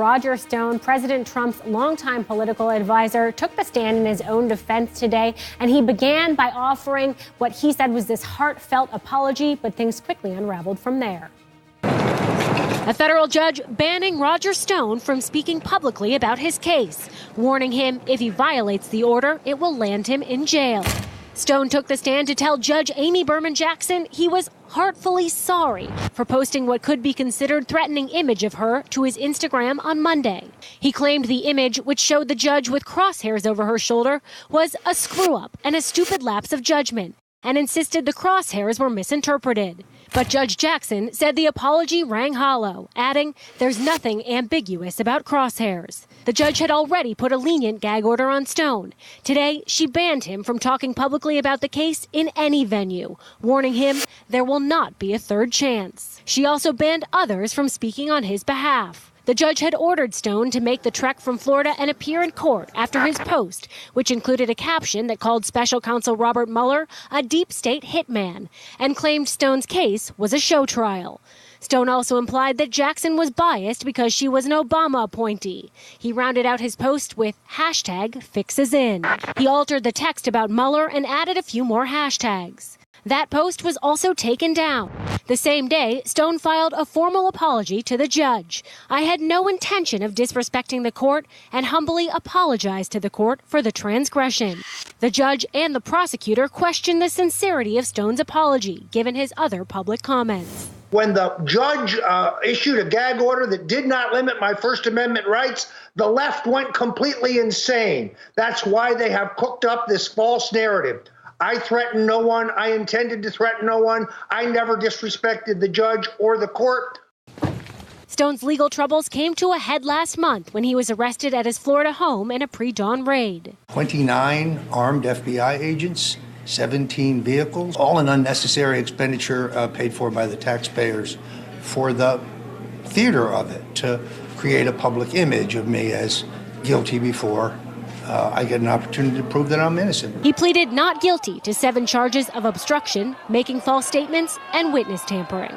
Roger Stone, President Trump's longtime political advisor, took the stand in his own defense today, and he began by offering what he said was this heartfelt apology, but things quickly unraveled from there. A federal judge banning Roger Stone from speaking publicly about his case, warning him if he violates the order, it will land him in jail. Stone took the stand to tell Judge Amy Berman Jackson he was heartfully sorry for posting what could be considered threatening image of her to his Instagram on Monday. He claimed the image, which showed the judge with crosshairs over her shoulder, was a screw-up and a stupid lapse of judgment, and insisted the crosshairs were misinterpreted. But Judge Jackson said the apology rang hollow, adding, "There's nothing ambiguous about crosshairs." The judge had already put a lenient gag order on Stone. Today, she banned him from talking publicly about the case in any venue, warning him there will not be a third chance. She also banned others from speaking on his behalf. The judge had ordered Stone to make the trek from Florida and appear in court after his post, which included a caption that called Special Counsel Robert Mueller a deep state hitman and claimed Stone's case was a show trial. Stone also implied that Jackson was biased because she was an Obama appointee. He rounded out his post with #FixesIn. He altered the text about Mueller and added a few more hashtags. That post was also taken down. The same day, Stone filed a formal apology to the judge. "I had no intention of disrespecting the court and humbly apologized to the court for the transgression." The judge and the prosecutor questioned the sincerity of Stone's apology, given his other public comments. When the judge issued a gag order that did not limit my First Amendment rights, the left went completely insane. That's why they have cooked up this false narrative. I threatened no one. I intended to threaten no one. I never disrespected the judge or the court. Stone's legal troubles came to a head last month when he was arrested at his Florida home in a pre-dawn raid. 29 armed FBI agents, 17 vehicles, all an unnecessary expenditure paid for by the taxpayers for the theater of it, to create a public image of me as guilty before I get an opportunity to prove that I'm innocent. He pleaded not guilty to 7 charges of obstruction, making false statements, and witness tampering.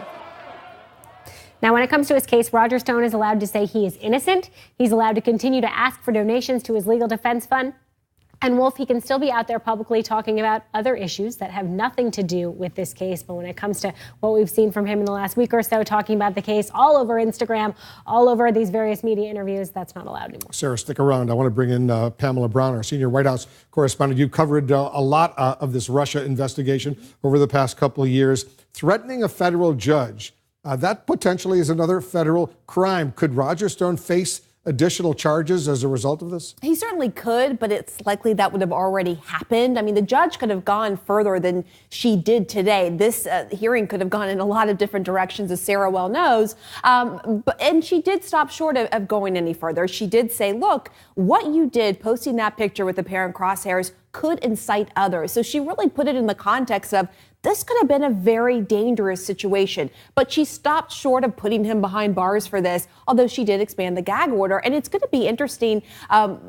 Now, when it comes to his case, Roger Stone is allowed to say he is innocent. He's allowed to continue to ask for donations to his legal defense fund. And Wolf, he can still be out there publicly talking about other issues that have nothing to do with this case. But when it comes to what we've seen from him in the last week or so, talking about the case all over Instagram, all over these various media interviews, that's not allowed anymore. Sarah, stick around. I want to bring in Pamela Brown, our senior White House correspondent. You covered a lot of this Russia investigation over the past couple of years. Threatening a federal judge, that potentially is another federal crime. Could Roger Stone face additional charges as a result of this? He certainly could, but it's likely that would have already happened. I mean, the judge could have gone further than she did today. This hearing could have gone in a lot of different directions, as Sarah well knows. And she did stop short of going any further. She did say, look, what you did, posting that picture with the parent crosshairs, could incite others. So she really put it in the context of this could have been a very dangerous situation, but she stopped short of putting him behind bars for this, although she did expand the gag order. And it's going to be interesting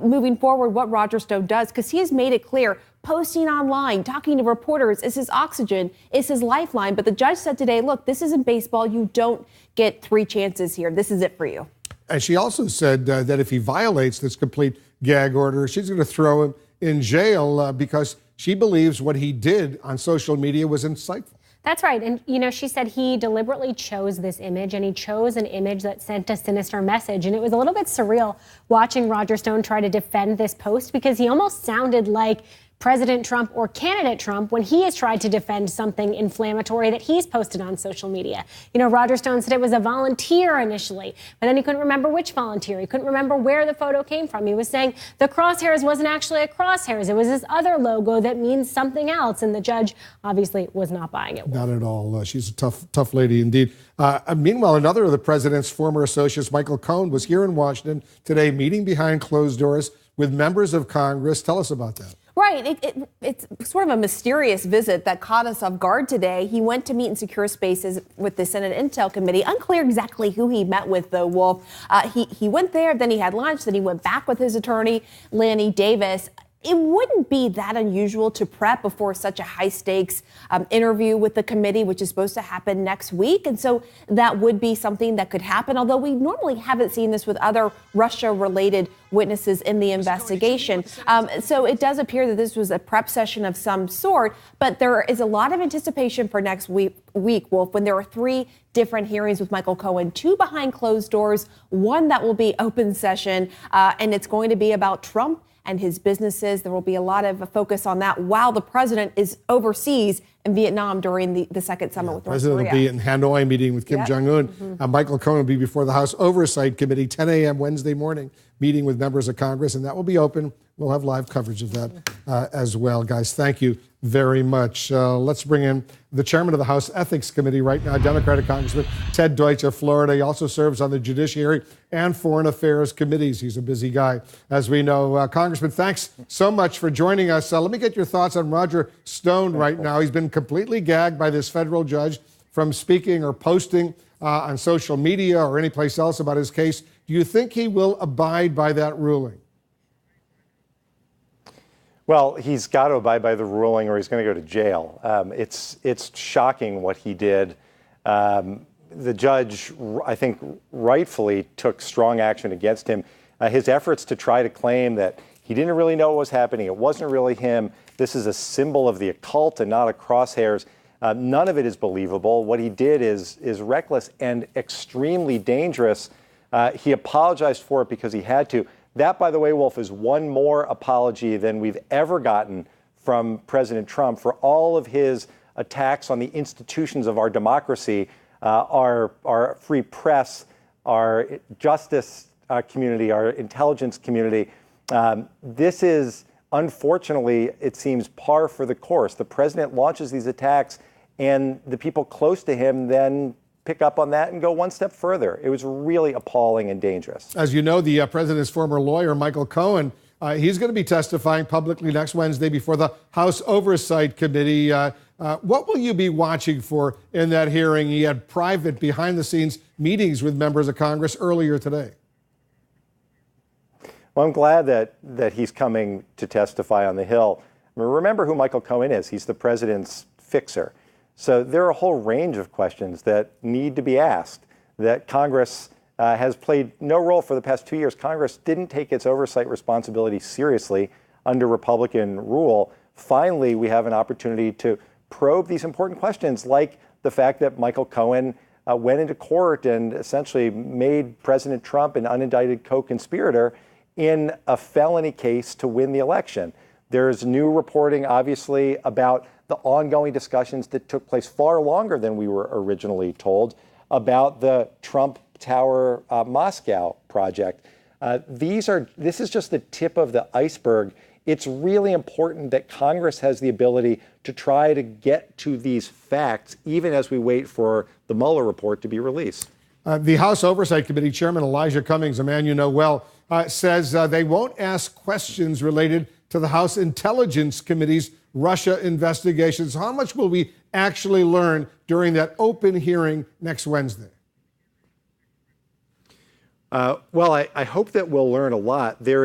moving forward what Roger Stone does, because he has made it clear posting online, talking to reporters is his oxygen, is his lifeline. But the judge said today, look, this isn't baseball. You don't get 3 chances here. This is it for you. And she also said that if he violates this complete gag order, she's going to throw him in jail because she believes what he did on social media was insightful. That's right. And, you know, she said he deliberately chose this image, and he chose an image that sent a sinister message. And it was a little bit surreal watching Roger Stone try to defend this post, because he almost sounded like President Trump or candidate Trump when he has tried to defend something inflammatory that he's posted on social media. You know, Roger Stone said it was a volunteer initially, but then he couldn't remember which volunteer. He couldn't remember where the photo came from. He was saying the crosshairs wasn't actually a crosshairs. It was this other logo that means something else. And the judge obviously was not buying it. Not at all. She's a tough lady indeed. Meanwhile, another of the president's former associates, Michael Cohen, was here in Washington today, meeting behind closed doors with members of Congress. Tell us about that. Right. It's sort of a mysterious visit that caught us off guard today. He went to meet in secure spaces with the Senate Intel Committee. Unclear exactly who he met with, though, Wolf. He went there, then he had lunch, then he went back with his attorney, Lanny Davis. it wouldn't be that unusual to prep before such a high-stakes interview with the committee, which is supposed to happen next week. And so that would be something that could happen, although we normally haven't seen this with other Russia-related witnesses in the investigation. So it does appear that this was a prep session of some sort, but there is a lot of anticipation for next week, Wolf, when there are 3 different hearings with Michael Cohen, 2 behind closed doors, 1 that will be open session, and it's going to be about Trump and his businesses. There will be a lot of focus on that while the president is overseas in Vietnam during the second summit with North Korea. The president will be in Hanoi meeting with Kim Jong-un. Michael Cohen will be before the House Oversight Committee, 10 a.m. Wednesday morning, meeting with members of Congress, and that will be open. We'll have live coverage of that as well. Guys, thank you very much. Let's bring in the chairman of the House Ethics Committee right now, Democratic Congressman Ted Deutsch of Florida. He also serves on the Judiciary and Foreign Affairs Committees. He's a busy guy, as we know. Congressman, thanks so much for joining us. Let me get your thoughts on Roger Stone right now. He's been completely gagged by this federal judge from speaking or posting on social media or any place else about his case. Do you think he will abide by that ruling? Well, he's got to abide by the ruling or he's going to go to jail. It's shocking what he did. The judge, I think, rightfully took strong action against him. His efforts to try to claim that he didn't really know what was happening, it wasn't really him, this is a symbol of the occult and not a crosshairs, none of it is believable. What he did is reckless and extremely dangerous. He apologized for it because he had to. That, by the way, Wolf, is one more apology than we've ever gotten from President Trump for all of his attacks on the institutions of our democracy, our free press, our justice community, our intelligence community. This is, unfortunately, it seems par for the course. The president launches these attacks, and the people close to him then pick up on that and go one step further. It was really appalling and dangerous. As you know, the president's former lawyer, Michael Cohen, he's going to be testifying publicly next Wednesday before the House Oversight Committee. What will you be watching for in that hearing? He had private, behind-the-scenes meetings with members of Congress earlier today. Well, I'm glad that he's coming to testify on the Hill. I mean, remember who Michael Cohen is. He's the president's fixer. So there are a whole range of questions that need to be asked that Congress has played no role for the past 2 years. Congress didn't take its oversight responsibility seriously under Republican rule. Finally, we have an opportunity to probe these important questions, like the fact that Michael Cohen went into court and essentially made President Trump an unindicted co-conspirator in a felony case to win the election. There's new reporting, obviously, about the ongoing discussions that took place far longer than we were originally told about the Trump Tower Moscow project. This is just the tip of the iceberg. It's really important that Congress has the ability to try to get to these facts, even as we wait for the Mueller report to be released. The House Oversight Committee Chairman Elijah Cummings, a man you know well, says they won't ask questions related to the House Intelligence Committee's Russia investigations. How much will we actually learn during that open hearing next Wednesday? Well, I hope that we'll learn a lot. There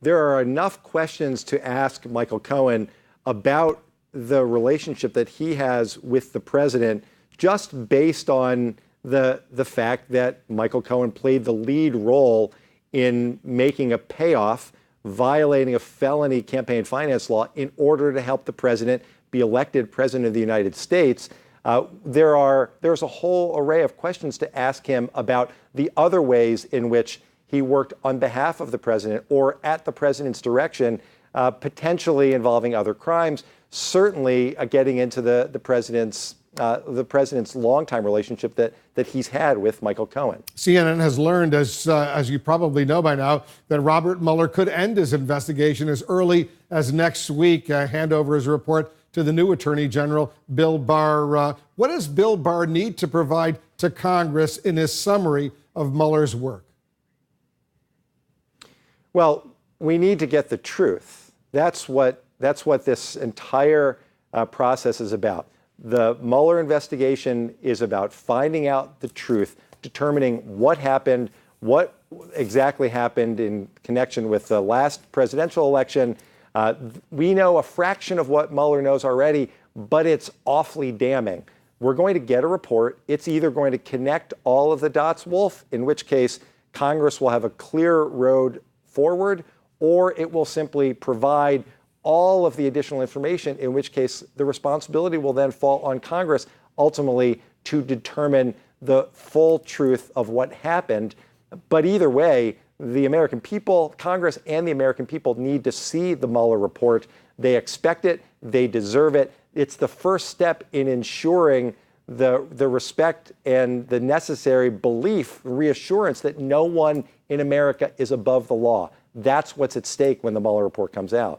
are enough questions to ask Michael Cohen about the relationship that he has with the president, just based on the fact that Michael Cohen played the lead role in making a payoff, violating a felony campaign finance law in order to help the president be elected president of the United States. There's a whole array of questions to ask him about the other ways in which he worked on behalf of the president or at the president's direction, potentially involving other crimes, certainly getting into the president's longtime relationship that he's had with Michael Cohen. CNN has learned, as you probably know by now, that Robert Mueller could end his investigation as early as next week, hand over his report to the new Attorney General, Bill Barr. What does Bill Barr need to provide to Congress in his summary of Mueller's work? Well, we need to get the truth. That's what this entire process is about. The Mueller investigation is about finding out the truth, determining what happened, what exactly happened in connection with the last presidential election. We know a fraction of what Mueller knows already, but it's awfully damning. We're going to get a report. It's either going to connect all of the dots, Wolf, in which case Congress will have a clear road forward, or it will simply provide all of the additional information, in which case the responsibility will then fall on Congress ultimately to determine the full truth of what happened. But either way, the American people, Congress and the American people need to see the Mueller report. They expect it. They deserve it. It's the first step in ensuring the respect and the necessary belief, reassurance that no one in America is above the law. That's what's at stake when the Mueller report comes out.